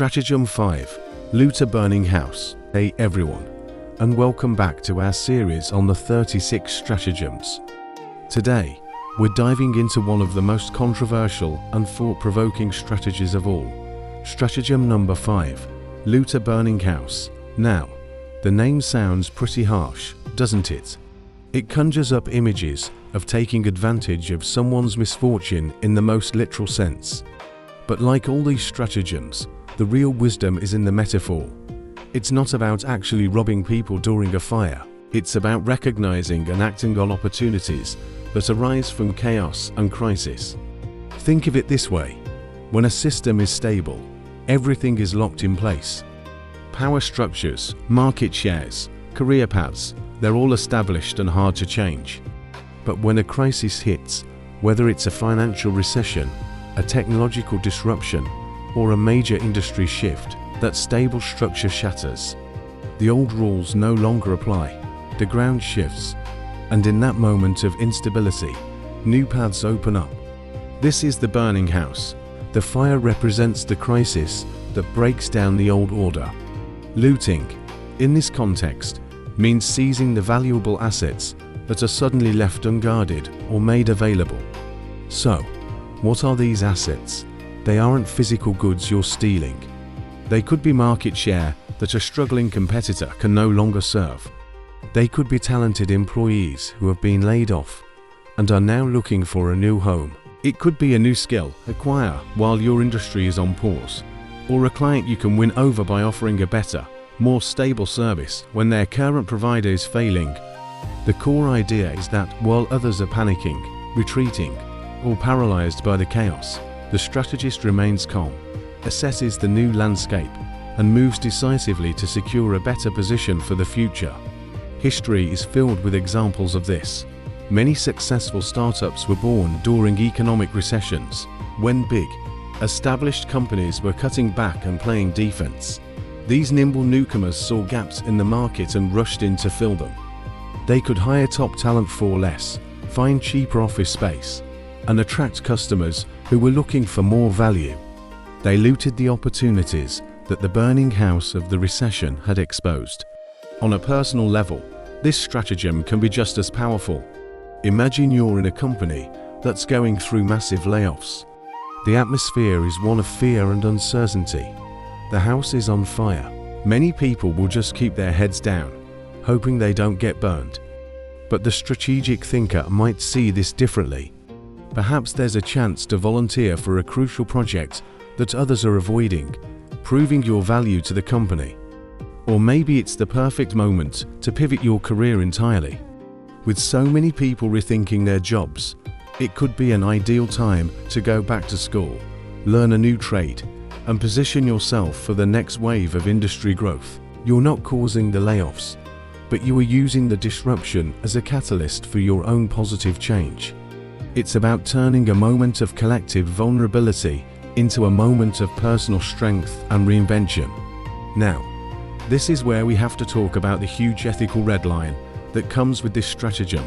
Stratagem 5, Loot a Burning House. Hey everyone, and welcome back to our series on the 36 stratagems. Today, we're diving into one of the most controversial and thought-provoking strategies of all. Stratagem number 5, Loot a Burning House. Now, the name sounds pretty harsh, doesn't it? It conjures up images of taking advantage of someone's misfortune in the most literal sense. But like all these stratagems, the real wisdom is in the metaphor. It's not about actually robbing people during a fire. It's about recognizing and acting on opportunities that arise from chaos and crisis. Think of it this way. When a system is stable, everything is locked in place. Power structures, market shares, career paths, they're all established and hard to change. But when a crisis hits, whether it's a financial recession, a technological disruption, or a major industry shift, that stable structure shatters. The old rules no longer apply, the ground shifts, and in that moment of instability, new paths open up. This is the burning house. The fire represents the crisis that breaks down the old order. Looting, in this context, means seizing the valuable assets that are suddenly left unguarded or made available. So, what are these assets? They aren't physical goods you're stealing. They could be market share that a struggling competitor can no longer serve. They could be talented employees who have been laid off and are now looking for a new home. It could be a new skill acquire while your industry is on pause, or a client you can win over by offering a better, more stable service when their current provider is failing. The core idea is that while others are panicking, retreating, or paralyzed by the chaos, the strategist remains calm, assesses the new landscape, and moves decisively to secure a better position for the future. History is filled with examples of this. Many successful startups were born during economic recessions, when big, established companies were cutting back and playing defense. These nimble newcomers saw gaps in the market and rushed in to fill them. They could hire top talent for less, find cheaper office space, and attract customers who were looking for more value. They looted the opportunities that the burning house of the recession had exposed. On a personal level, this stratagem can be just as powerful. Imagine you're in a company that's going through massive layoffs. The atmosphere is one of fear and uncertainty. The house is on fire. Many people will just keep their heads down, hoping they don't get burned. But the strategic thinker might see this differently. Perhaps there's a chance to volunteer for a crucial project that others are avoiding, proving your value to the company. Or maybe it's the perfect moment to pivot your career entirely. With so many people rethinking their jobs, it could be an ideal time to go back to school, learn a new trade, and position yourself for the next wave of industry growth. You're not causing the layoffs, but you are using the disruption as a catalyst for your own positive change. It's about turning a moment of collective vulnerability into a moment of personal strength and reinvention. Now, this is where we have to talk about the huge ethical red line that comes with this stratagem.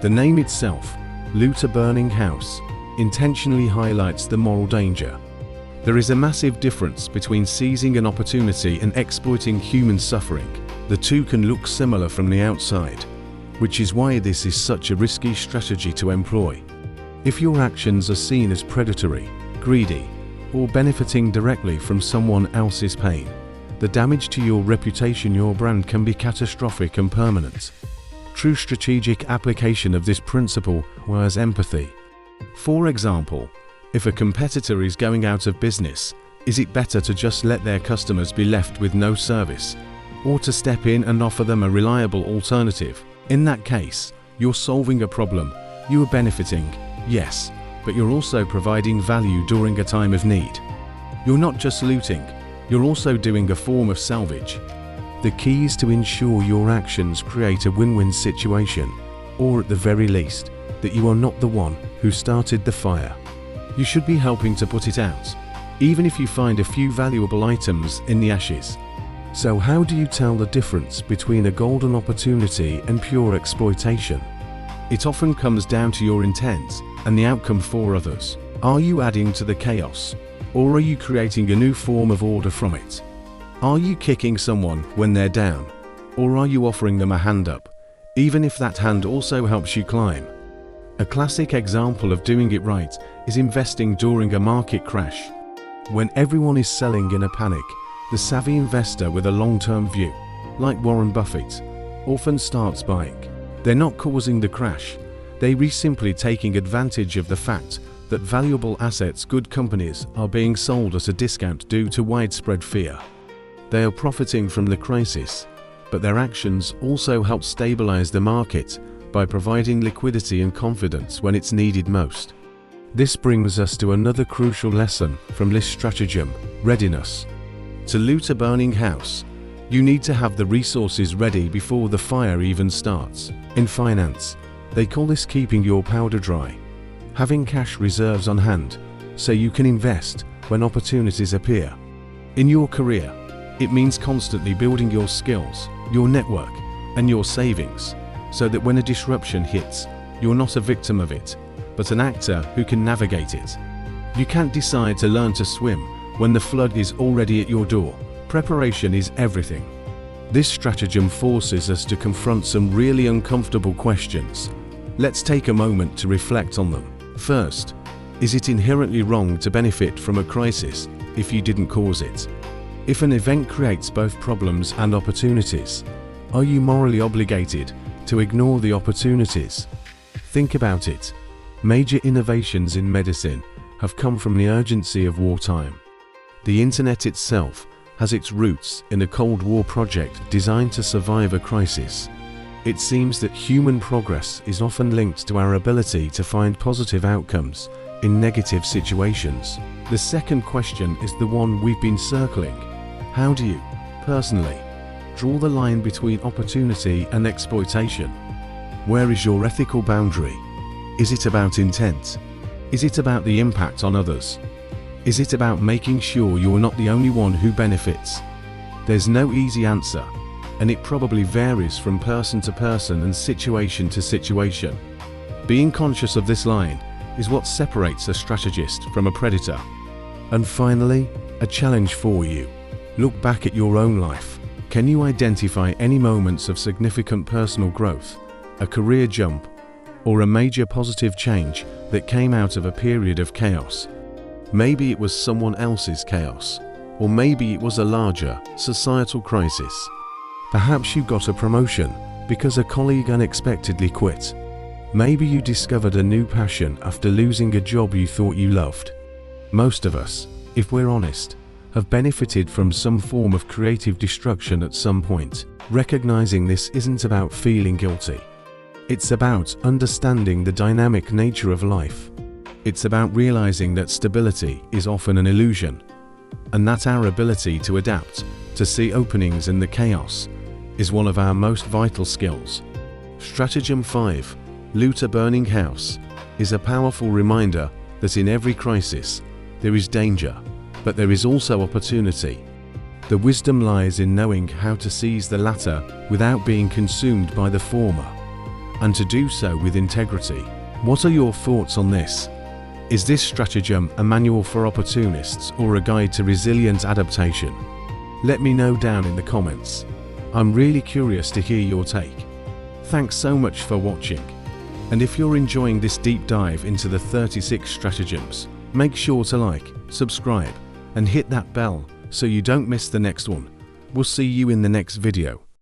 The name itself, Loot a Burning House, intentionally highlights the moral danger. There is a massive difference between seizing an opportunity and exploiting human suffering. The two can look similar from the outside, which is why this is such a risky strategy to employ. If your actions are seen as predatory, greedy, or benefiting directly from someone else's pain, the damage to your reputation, your brand can be catastrophic and permanent. True strategic application of this principle requires empathy. For example, if a competitor is going out of business, is it better to just let their customers be left with no service, or to step in and offer them a reliable alternative? In that case, you're solving a problem, you are benefiting, yes, but you're also providing value during a time of need. You're not just looting, you're also doing a form of salvage. The key is to ensure your actions create a win-win situation, or at the very least, that you are not the one who started the fire. You should be helping to put it out, even if you find a few valuable items in the ashes. So how do you tell the difference between a golden opportunity and pure exploitation? It often comes down to your intent and the outcome for others. Are you adding to the chaos, Or are you creating a new form of order from it? Are you kicking someone when they're down? Or are you offering them a hand up, even if that hand also helps you climb? A classic example of doing it right is investing during a market crash. When everyone is selling in a panic, the savvy investor with a long-term view, like Warren Buffett, often starts buying. They're not causing the crash, they're simply taking advantage of the fact that valuable assets, good companies, are being sold at a discount due to widespread fear. They are profiting from the crisis, but their actions also help stabilize the market by providing liquidity and confidence when it's needed most. This brings us to another crucial lesson from this stratagem: readiness. To loot a burning house, you need to have the resources ready before the fire even starts. In finance, they call this keeping your powder dry. Having cash reserves on hand so you can invest when opportunities appear. In your career, it means constantly building your skills, your network, and your savings, so that when a disruption hits, you're not a victim of it, but an actor who can navigate it. You can't decide to learn to swim when the flood is already at your door. Preparation is everything. This stratagem forces us to confront some really uncomfortable questions. Let's take a moment to reflect on them. First, is it inherently wrong to benefit from a crisis if you didn't cause it? If an event creates both problems and opportunities, are you morally obligated to ignore the opportunities? Think about it. Major innovations in medicine have come from the urgency of wartime. The internet itself has its roots in a Cold War project designed to survive a crisis. It seems that human progress is often linked to our ability to find positive outcomes in negative situations. The second question is the one we've been circling. How do you, personally, draw the line between opportunity and exploitation? Where is your ethical boundary? Is it about intent? Is it about the impact on others? Is it about making sure you're not the only one who benefits? There's no easy answer, and it probably varies from person to person and situation to situation. Being conscious of this line is what separates a strategist from a predator. And finally, a challenge for you. Look back at your own life. Can you identify any moments of significant personal growth, a career jump, or a major positive change that came out of a period of chaos? Maybe it was someone else's chaos, or maybe it was a larger societal crisis. Perhaps you got a promotion because a colleague unexpectedly quit. Maybe you discovered a new passion after losing a job you thought you loved. Most of us, if we're honest, have benefited from some form of creative destruction at some point. Recognizing this isn't about feeling guilty. It's about understanding the dynamic nature of life. It's about realizing that stability is often an illusion, and that our ability to adapt, to see openings in the chaos, is one of our most vital skills. Stratagem 5, Loot a Burning House, is a powerful reminder that in every crisis, there is danger, but there is also opportunity. The wisdom lies in knowing how to seize the latter without being consumed by the former, and to do so with integrity. What are your thoughts on this? Is this stratagem a manual for opportunists or a guide to resilient adaptation? Let me know down in the comments. I'm really curious to hear your take. Thanks so much for watching. And if you're enjoying this deep dive into the 36 stratagems, make sure to like, subscribe, and hit that bell so you don't miss the next one. We'll see you in the next video.